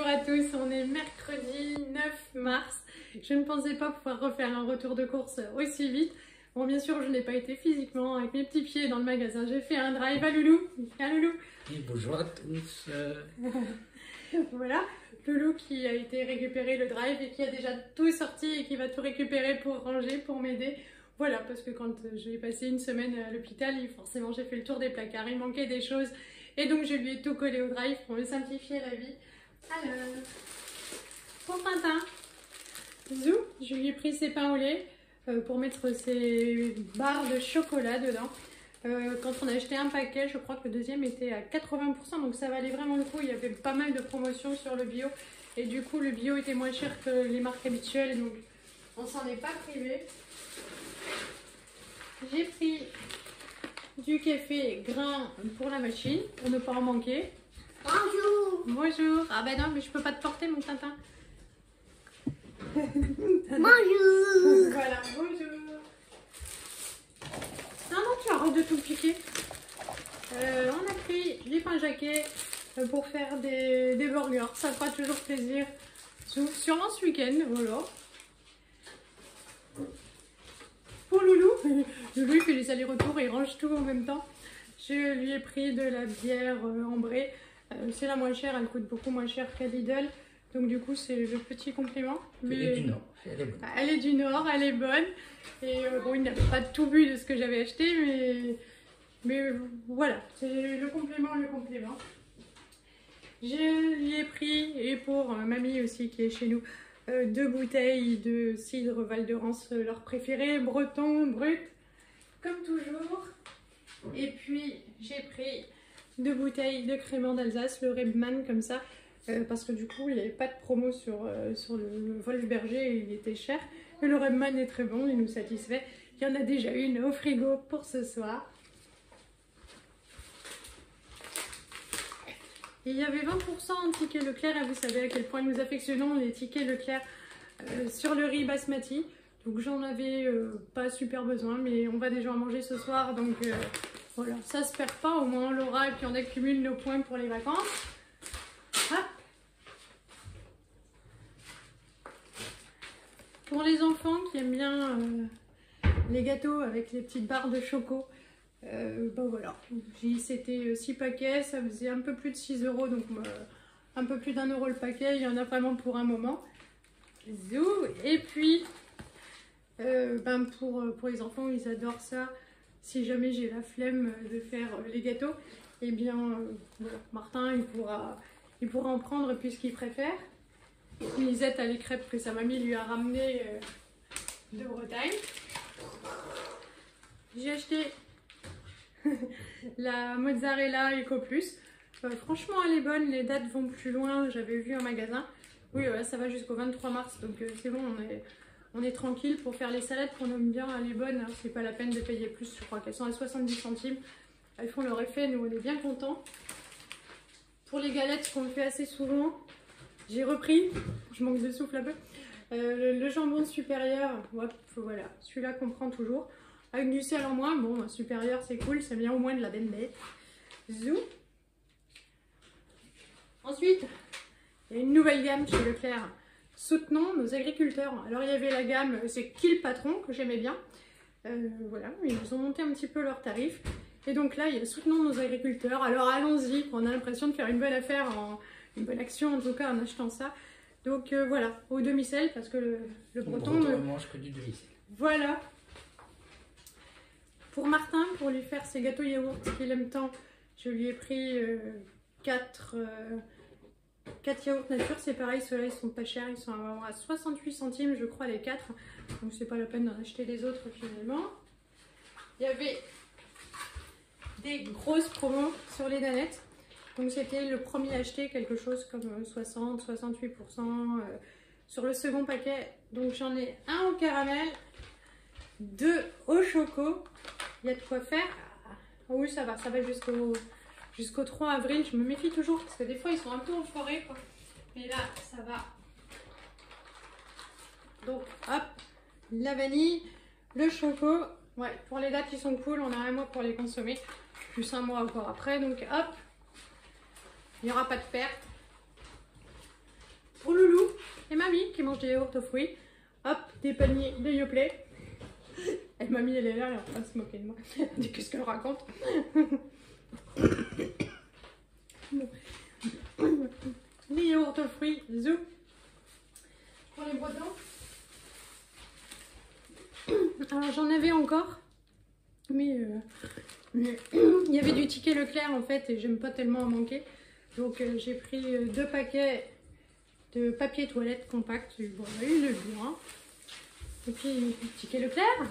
Bonjour à tous, on est mercredi 9 mars. Je ne pensais pas pouvoir refaire un retour de course aussi vite. Bon, bien sûr, je n'ai pas été physiquement avec mes petits pieds dans le magasin. J'ai fait un drive à Loulou. À Loulou. Et bonjour à tous. Voilà, Loulou qui a été récupérer le drive et qui a déjà tout sorti et qui va tout récupérer pour ranger, pour m'aider. Voilà, parce que quand j'ai passé une semaine à l'hôpital, forcément j'ai fait le tour des placards, il manquait des choses. Et donc je lui ai tout collé au drive pour me simplifier la vie. Alors, pour Tintin, Zou, je lui ai pris ses pains au lait pour mettre ses barres de chocolat dedans. Quand on a acheté un paquet, je crois que le deuxième était à 80%, donc ça valait vraiment le coup. Il y avait pas mal de promotions sur le bio. Et du coup, le bio était moins cher que les marques habituelles, donc on s'en est pas privé. J'ai pris du café grain pour la machine, pour ne pas en manquer. Bonjour. Bonjour. Ah ben non, mais je peux pas te porter, mon Tintin. Bonjour. Voilà, bonjour. Non, non, tu arrêtes de tout piquer. On a pris du pain jaquet pour faire des burgers. Ça fera toujours plaisir. Sûrement ce week-end, voilà. Pour Loulou, Loulou il fait les allers-retours et il range tout en même temps. Je lui ai pris de la bière ambrée. C'est la moins chère, elle coûte beaucoup moins cher qu'à Lidl. Donc du coup c'est le petit compliment. Elle est du Nord, elle est bonne. Elle est du Nord, elle est bonne. Et bon, il n'a pas tout bu de ce que j'avais acheté, mais voilà, c'est le complément, le complément. Je lui ai pris, et pour mamie aussi qui est chez nous, 2 bouteilles de cidre Val de Rance, leur préféré, breton, brut, comme toujours. Et puis j'ai pris 2 bouteilles de crément d'Alsace, le Rebman comme ça, parce que du coup il n'y avait pas de promo sur le Wolfberger et il était cher. Mais le Rebman est très bon, il nous satisfait. Il y en a déjà une au frigo pour ce soir. Et il y avait 20% en tickets Leclerc, et vous savez à quel point nous affectionnons les tickets Leclerc sur le riz basmati. Donc j'en avais pas super besoin, mais on va déjà en manger ce soir, donc voilà, ça se perd pas, au moins on l'aura et puis on accumule nos points pour les vacances. Hop. Pour les enfants qui aiment bien les gâteaux avec les petites barres de choco, ben voilà, c'était 6 paquets, ça faisait un peu plus de 6 €, donc un peu plus d'1 € le paquet, il y en a vraiment pour un moment. Zou. Et puis, ben pour les enfants, ils adorent ça. Si jamais j'ai la flemme de faire les gâteaux, et bien voilà, Martin il pourra en prendre puisqu'il préfère. Lisette a les crêpes que sa mamie lui a ramenées de Bretagne. J'ai acheté la mozzarella Eco Plus. Franchement elle est bonne, les dates vont plus loin, j'avais vu en magasin. Oui, ça va jusqu'au 23 mars, donc c'est bon, on est tranquille pour faire les salades qu'on aime bien, elle est bonne, hein, c'est pas la peine de payer plus, je crois qu'elles sont à 70 centimes. Elles font leur effet, nous on est bien contents. Pour les galettes qu'on fait assez souvent, j'ai repris, je manque de souffle un peu, le jambon supérieur, ouais, voilà, celui-là qu'on prend toujours. Avec du sel en moins, bon, supérieur c'est cool, c'est bien au moins de la benne. Zou. Ensuite, il y a une nouvelle gamme chez Leclerc, soutenons nos agriculteurs. Alors il y avait la gamme, c'est Qui le patron, que j'aimais bien. Voilà, ils ont monté un petit peu leurs tarifs. Et donc là, il y a soutenons nos agriculteurs. Alors allons-y, on a l'impression de faire une bonne affaire, une bonne action en tout cas en achetant ça. Donc voilà, au demi-sel, parce que le breton ne mange que du demi-sel. Voilà. Pour Martin, pour lui faire ses gâteaux yaourt qu'il aime tant, je lui ai pris 4 yaourts nature. C'est pareil, ceux-là ils sont pas chers, ils sont à 68 centimes je crois les 4. Donc c'est pas la peine d'en acheter les autres finalement. Il y avait des grosses promos sur les danettes. Donc c'était le premier acheté, quelque chose comme 60-68% sur le second paquet. Donc j'en ai un au caramel, 2 au choco. Il y a de quoi faire. Oh oui, ça va jusqu'au 3 avril. Je me méfie toujours parce que des fois ils sont un peu enfoirés, quoi. Mais là, ça va. Donc hop, la vanille, le choco. Ouais, pour les dates qui sont cool, on a un mois pour les consommer. Plus un mois encore après. Donc hop, il n'y aura pas de perte. mamie qui mange des yaourts aux fruits. Hop, des paniers de Yoplait. Et mamie, elle est là, elle est en train de se moquer de moi. Elle dit qu'est-ce qu'elle raconte. Bon. Les yaourts aux fruits, zou. Pour les bretons. Alors j'en avais encore. Mais il y avait du ticket Leclerc en fait et j'aime pas tellement en manquer. Donc j'ai pris 2 paquets de papier toilette compact. Bon, il est bien. Et puis ticket Leclerc.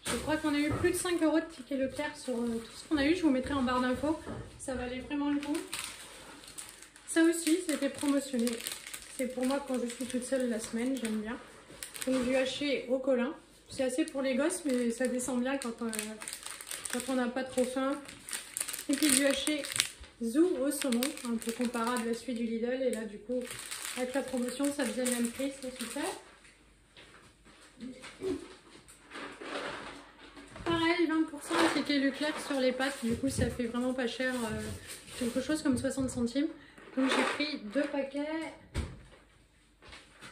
Je crois qu'on a eu plus de 5 € de ticket Leclerc sur tout ce qu'on a eu. Je vous mettrai en barre d'infos. Ça valait vraiment le coup. Ça aussi, c'était promotionné. C'est pour moi quand je suis toute seule la semaine, j'aime bien. Donc j'ai acheté au Colin. C'est assez pour les gosses, mais ça descend bien quand on n'a pas trop faim. Et puis j'ai acheté Zou au saumon, un peu comparable à celui du Lidl. Et là, du coup, avec la promotion, ça faisait le même prix, c'est super. Pareil, 20% de ticket Leclerc sur les pâtes. Du coup, ça fait vraiment pas cher, quelque chose comme 60 centimes. Donc j'ai pris 2 paquets,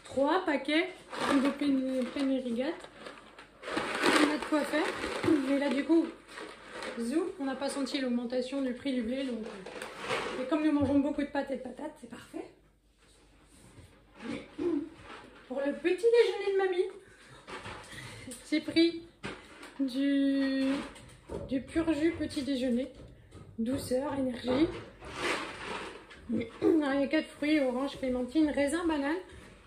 3 paquets de Pénérigat. On a de quoi faire. Mais là du coup, zou, on n'a pas senti l'augmentation du prix du blé. Donc, et comme nous mangeons beaucoup de pâtes et de patates, c'est parfait. Pour le petit déjeuner de mamie, j'ai pris du pur jus petit déjeuner. Douceur, énergie. Alors, il y a 4 fruits, orange, clémentine, raisin, banane.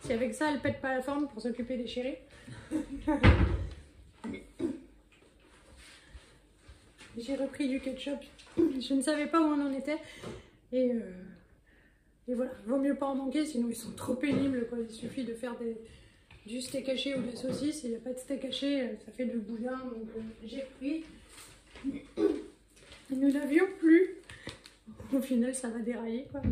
Si avec ça, elle pète pas la forme pour s'occuper des chéris. J'ai repris du ketchup. Je ne savais pas où on en était. Et voilà, vaut mieux pas en manquer, sinon ils sont trop pénibles, quoi. Il suffit de faire du steak haché ou de la saucisse. Il n'y a pas de steak haché, ça fait du boudin. Donc j'ai pris. Nous n'avions plus. Au final, ça va dérailler, quoi.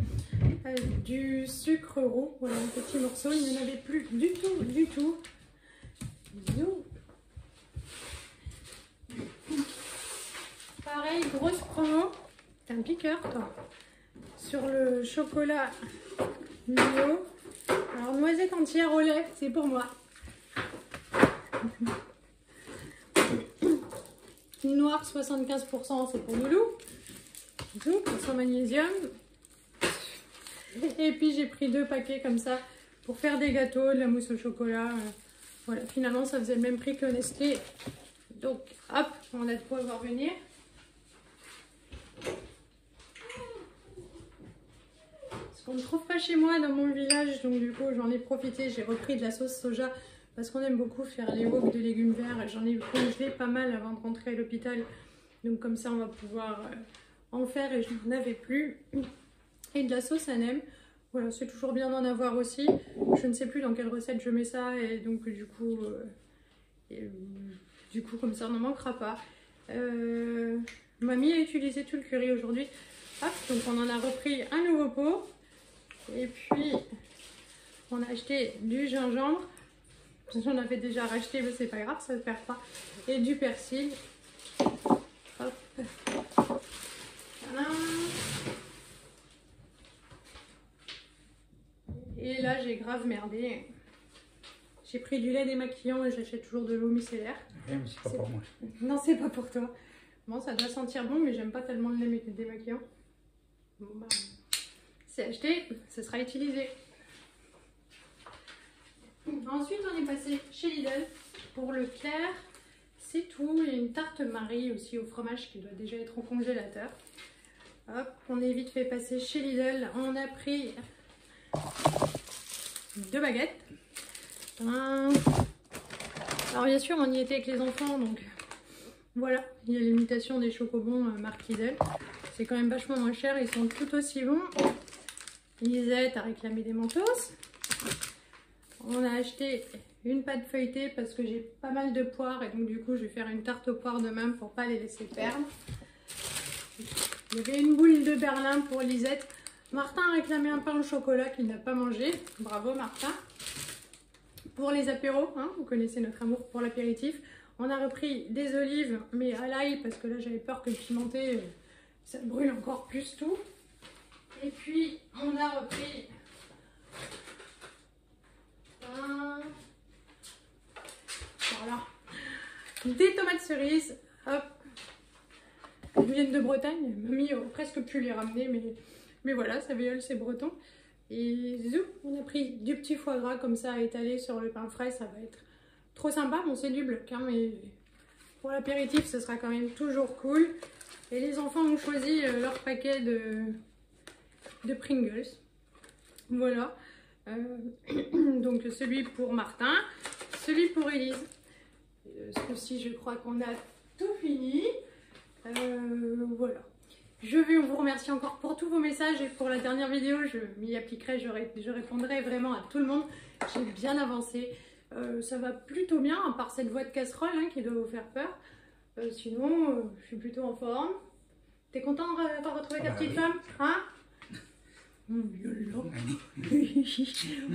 Du sucre roux, voilà, un petit morceau. Il n'y en avait plus du tout, du tout. Zou. Pareil, grosse promo. T'es un piqueur, toi. Sur le chocolat bio. Alors, noisette entière au lait, c'est pour moi. Noir 75%, c'est pour Loulou. Zou, pour son magnésium. Et puis j'ai pris 2 paquets comme ça pour faire des gâteaux, de la mousse au chocolat. Voilà, finalement ça faisait le même prix que Nestlé. Donc hop, on a de quoi voir venir. Ce qu'on ne trouve pas chez moi dans mon village, donc du coup j'en ai profité, j'ai repris de la sauce soja parce qu'on aime beaucoup faire les woks de légumes verts. J'en ai congelé pas mal avant de rentrer à l'hôpital. Donc comme ça on va pouvoir en faire et je n'en avais plus. Et de la sauce à nem. Voilà, c'est toujours bien d'en avoir aussi. Je ne sais plus dans quelle recette je mets ça et donc du coup comme ça on n'en manquera pas. Mamie a utilisé tout le curry aujourd'hui. Hop, donc on en a repris un nouveau pot. Et puis on a acheté du gingembre. J'en avais déjà racheté mais c'est pas grave, ça ne perd pas. Et du persil. Hop. Voilà. Et là, j'ai grave merdé. J'ai pris du lait démaquillant et j'achète toujours de l'eau micellaire. Oui, mais c'est pas pour moi. Non, c'est pas pour toi. Bon, ça doit sentir bon, mais j'aime pas tellement le lait démaquillant. Bon, bah, c'est acheté, ce sera utilisé. Ensuite, on est passé chez Lidl pour le Clair. C'est tout. Il y a une tarte Marie aussi au fromage qui doit déjà être au congélateur. Hop, on est vite fait passer chez Lidl. On a pris 2 baguettes. Alors bien sûr on y était avec les enfants donc voilà, il y a l'imitation des chocobons marque Lidl. C'est quand même vachement moins cher, ils sont tout aussi bons. Lisette a réclamé des mentos. On a acheté une pâte feuilletée parce que j'ai pas mal de poires et donc du coup je vais faire une tarte aux poires demain pour pas les laisser perdre. Il y avait une boule de Berlin pour Lisette. Martin a réclamé un pain au chocolat qu'il n'a pas mangé. Bravo Martin. Pour les apéros, hein, vous connaissez notre amour pour l'apéritif. On a repris des olives, mais à l'ail, parce que là j'avais peur que le pimenté, ça brûle encore plus tout. Et puis on a repris des tomates cerises. Hop. Elles viennent de Bretagne. Mamie aurait presque pu les ramener, mais voilà, ça viole, c'est breton. Et zou, on a pris du petit foie gras comme ça à étaler sur le pain frais, ça va être trop sympa. Bon, c'est du bloc, hein, mais pour l'apéritif, ce sera quand même toujours cool. Et les enfants ont choisi leur paquet de Pringles. Voilà. Donc celui pour Martin, celui pour Élise. Ce coup-ci, je crois qu'on a tout fini. Voilà. Je vais vous remercier encore pour tous vos messages et pour la dernière vidéo, je m'y appliquerai, je répondrai vraiment à tout le monde. J'ai bien avancé. Ça va plutôt bien, à part cette voix de casserole hein, qui doit vous faire peur. Sinon, je suis plutôt en forme. T'es content d'avoir retrouvé ta petite femme, hein?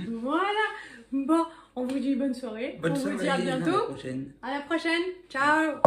Voilà. Bon, on vous dit bonne soirée. Bonne on soirée, vous dit à bientôt. à la prochaine. À la prochaine. Ciao.